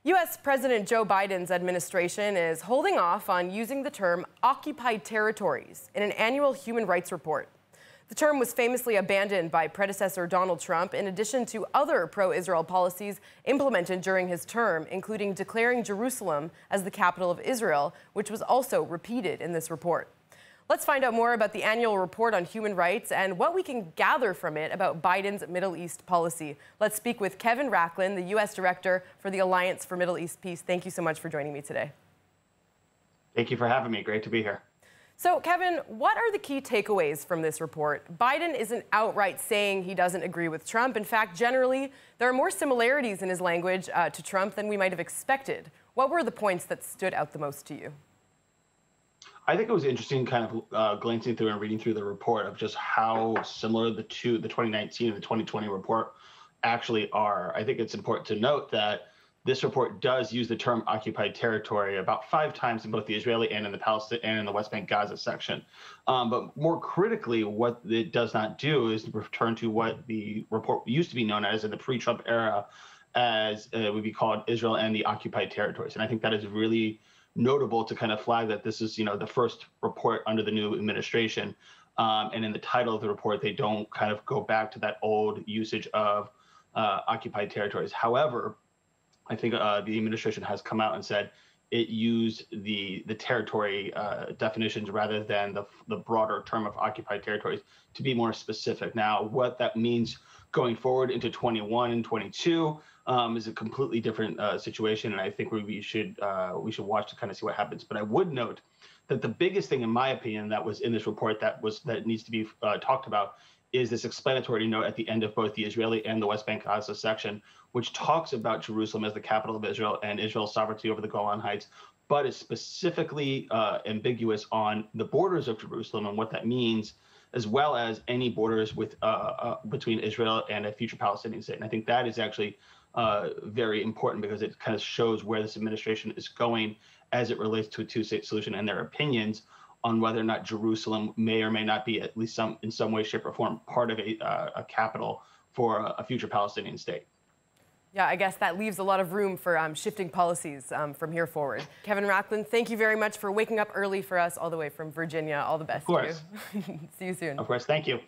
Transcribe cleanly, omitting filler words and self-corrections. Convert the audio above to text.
U.S. President Joe Biden's administration is holding off on using the term occupied territories in an annual human rights report. The term was famously abandoned by predecessor Donald Trump, in addition to other pro-Israel policies implemented during his term, including declaring Jerusalem as the capital of Israel, which was also repeated in this report. Let's find out more about the annual report on human rights and what we can gather from it about Biden's Middle East policy. Let's speak with Kevin Racklin, the U.S. Director for the Alliance for Middle East Peace. Thank you so much for joining me today. Thank you for having me. Great to be here. So, Kevin, what are the key takeaways from this report? Biden isn't outright saying he doesn't agree with Trump. In fact, generally, there are more similarities in his language to Trump than we might have expected. What were the points that stood out the most to you? I think it was interesting kind of glancing through and reading through the report of just how similar the 2019 and the 2020 report actually are. I think it's important to note that this report does use the term occupied territory about 5 times in both the Israeli and in the Palestine and in the West Bank Gaza section. But more critically, what it does not do is return to what the report used to be known as in the pre-Trump era as it would be called Israel and the occupied territories. And I think that is really notable to kind of flag that this is, the first report under the new administration. And in the title of the report, they don't kind of go back to that old usage of occupied territories. However, I think the administration has come out and said it used the territory definitions rather than the broader term of occupied territories to be more specific. Now, what that means going forward into 21 and 22 is a completely different situation, and I think we should watch to kind of see what happens. But I would note that the biggest thing, in my opinion, that was in this report that needs to be talked about is this explanatory note at the end of both the Israeli and the West Bank Gaza section, which talks about Jerusalem as the capital of Israel and Israel's sovereignty over the Golan Heights, but is specifically ambiguous on the borders of Jerusalem and what that means, as well as any borders between Israel and a future Palestinian state. And I think that is actually very important because it kind of shows where this administration is going as it relates to a two-state solution and their opinions on whether or not Jerusalem may or may not be, at least in some way, shape, or form, part of a capital for a future Palestinian state. Yeah, I guess that leaves a lot of room for shifting policies from here forward. Kevin Racklin, thank you very much for waking up early for us all the way from Virginia. All the best to you. See you soon. Of course. Thank you.